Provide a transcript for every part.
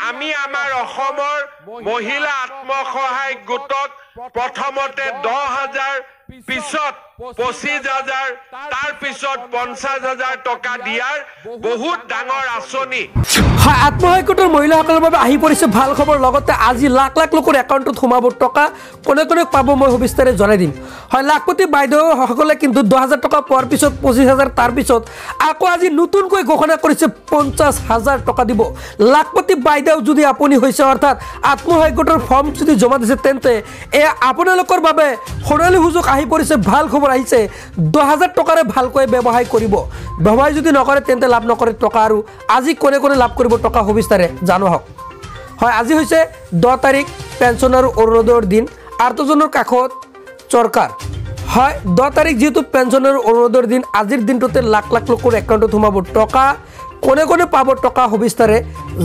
আমি আমাৰ অসমৰ মহিলা আত্মসহায়ক গোটক প্ৰথমতে 10,000 পিছত 25,000 তাৰ পিছত 50,000 টকা দিয়াৰ বহুত ডাঙৰ আঁচনি আত্মসহায়ক গোটৰ মহিলাসকলৰ বাবে আহি পৰিছে ভাল খবৰ লগতে আজি লাখ লাখ লোকৰ একাউণ্টত সোমাব টকা কোনে কোনে পাব মই সবিস্তাৰে জনাই দিম হয় লাখপতি বাইদেউসকলে কিন্তু 10,000 টকা পোৱাৰ পিছত 25,000 তাৰ পিছত আকৌ আজি নতুনকৈ ঘোষণা কৰিছে 50,000 টকা দিব লাখপতি বাইদেউ যদি আপুনি হৈছে অৰ্থাৎ আত্মসহায়ক গোটৰ ফৰ্ম যদি জমা দিছে তেন্তে এই আপোনালোকৰ বাবে সোণালী সুযোগ আহি পৰিছে ভাল খবৰ আহিছে 10,000 টকাৰে ভালকৈ ব্যৱসায় কৰিব ব্যৱসায় যদি নকৰে তেন্তে লাভ নকৰে টকা আৰু আজি কোনে কোনে লাভ কৰিব টকা সবিস্তাৰে জানো হওক হয় আজি হৈছে 10 তাৰিখ পেঞ্চন আৰু অৰুণোদয়ৰ দিন আৰ্তজনৰ কাষত চৰকাৰ হয় 10 তাৰিখ যেহেতু পেঞ্চন আৰু অৰুণোদয়ৰ দিন আজিৰ দিনটোতে লাখ লাখ লোকৰ একাউণ্টত সোমাব টকা কোনে কোনে পাব টকা সবিস্তাৰে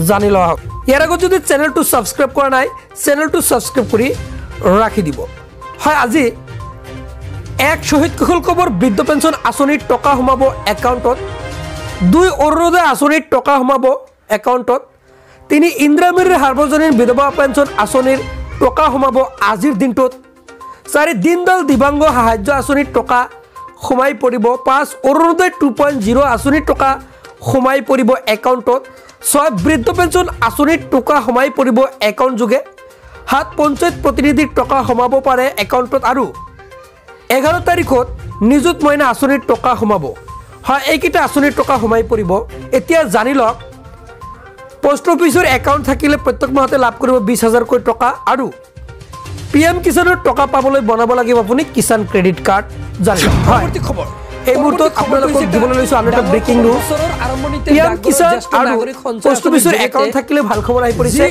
জানি লওক হওক ইয়াৰ আগত যদি চেনেলটো সাবস্ক্ৰাইব কৰা নাই চেনেলটো সাবস্ক্ৰাইব কৰি ৰাখি দিব হয় আজি এক শহীদ কুশল কোঁৱৰ বৃদ্ধ পেঞ্চন আঁচনিৰ টকা সোমাব একাউণ্টত 2 অৰুণোদয় আঁচনিৰ টকা সোমাব একাউণ্টত 3 ইন্দিৰামীৰ সাৰ্বজনীন বিধৱা পেঞ্চন আঁচনিৰ টকা সোমাব আজিৰ দিনটোত 4 দীনদয়াল দিব্যাংগ সাহায্য আঁচনিৰ টকা সোমাই পৰিব 5 অৰুণোদয় 2.0 আঁচনিৰ টকা সোমাই পৰিব একাউণ্টত 6 বৃদ্ধ পেঞ্চন আঁচনিৰ টকা সোমাই পৰিব একাউণ্ট যোগে 7 পঞ্চায়ত প্ৰতিনিধিৰ টকা সোমাব পাৰে একাউণ্টত আৰু 11 তাৰিখত নিযুত মইনা আঁচনিৰ টকা সোমাব হয় এইকেইটা আঁচনিৰ টকা সোমাই পৰিব এতিয়া জানি লওক পোষ্ট অফিচৰ একাউণ্ট থাকিলে প্ৰত্যেক মাহতে লাভ কৰিব 20,000 কৈ টকা আৰু পিএম কিষাণৰ টকা পাবলৈ বনাব লাগিব আপুনি কিষাণ ক্ৰেডিট কাৰ্ড জানি লওক পৰৱৰ্তী খবৰ এই মুহূৰ্তত আপোনালোকক দিবলৈ লৈছো আন এটা ব্ৰেকিং নিউজ পিএম কিষাণ আৰু পোষ্ট অফিচৰ একাউণ্ট থাকিলে ভাল খবৰ আহি পৰিছে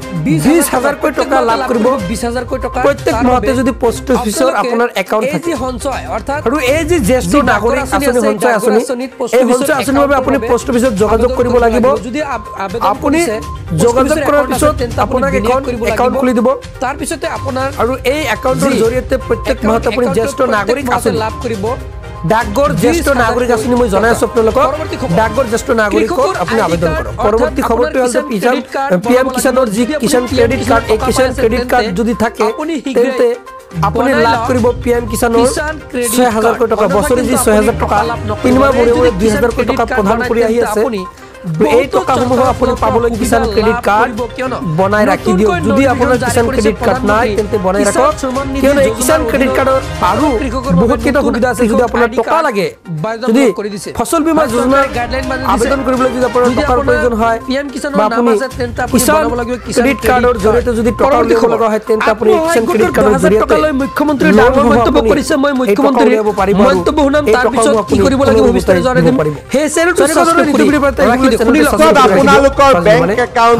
20,000 কৈ টকা লাভ কৰিব 20,000 কৈ টকা প্ৰত্যেক মাহতে যদি পোষ্ট অফিচৰ আপোনাৰ একাউণ্ট থাকে সঞ্চয় অৰ্থাৎ আৰু এই যে জ্যেষ্ঠ নাগৰিক আঁচনি সঞ্চয় আঁচনি এই সঞ্চয় আঁচনিৰ বাবে আপুনি পোষ্ট অফিচত যোগাযোগ কৰিব লাগিব যদি আপুনি যোগাযোগ কৰাৰ পিছত আপোনাক এখন একাউণ্ট খুলি দিব তাৰ পিছতে আপোনাৰ আৰু এই একাউণ্টৰ জৰিয়তে প্ৰত্যেক মাহতে আপুনি জ্যেষ্ঠ নাগৰিক আঁচনি লাভ কৰিব ডাকঘৰ জ্যেষ্ঠ নাগৰিক আঁচনি মই জনাই আছো আপোনালোকক ডাকঘৰ জ্যেষ্ঠ নাগৰিকৰ আপুনি আবেদন কৰক পৰৱৰ্তী খবৰটো হৈছে পিএম কিষাণৰ যি কিষাণ ক্ৰেডিট কাৰ্ড এই কিষাণ ক্ৰেডিট কাৰ্ড যদি থাকে তেন্তে আপুনি লাভ কৰিব পিএম কিষাণৰ 6,000 কৈ টকা বছৰি যি 6,000 টকা 3 মাহ মূৰে মূৰে 2,000 কৈ টকা প্ৰদান কৰি আহি আছে এই টকাসমূহ আপুনি পাবলৈ কিষাণ ক্ৰেডিট কাৰ্ড বনাই ৰাখি দিয়ক যদি আপোনাৰ কিষাণ ক্ৰেডিট কাৰ্ড নাই তেন্তে বনাই ৰাখক কিয়নো এই কিষাণ ক্ৰেডিট কাৰ্ডৰ আৰু বহুত কেইটা সুবিধা আছে যদি আপোনাৰ টকা লাগে যদি ফসল বীমা যোজনাৰ আবেদন কৰিবলৈ যদি আপোনাৰ টকাৰ প্ৰয়োজন হয় পিএম কিষাণৰ নাম আছে তেন্তে আপুনি বনাব লাগিব ক্ৰেডিট কাৰ্ডৰ জৰিয়তে যদি টকা উলিয়াব লগা হয় তেন্তে আপুনি কিষাণ ক্ৰেডিট কাৰ্ডৰ জৰিয়তে মুখ্যমন্ত্ৰীৰ ডাঙৰ মন্তব্য কৰিছে মই মুখ্যমন্ত্ৰীৰ মন্তব্য শুনাম তাৰ পিছত কি কৰিব লাগিব বিস্তাৰিত জনাই দিম হে চেনেলটো সাবস্ক্ৰাইব কৰি আপোনালোকৰ বেংক একাউণ্ট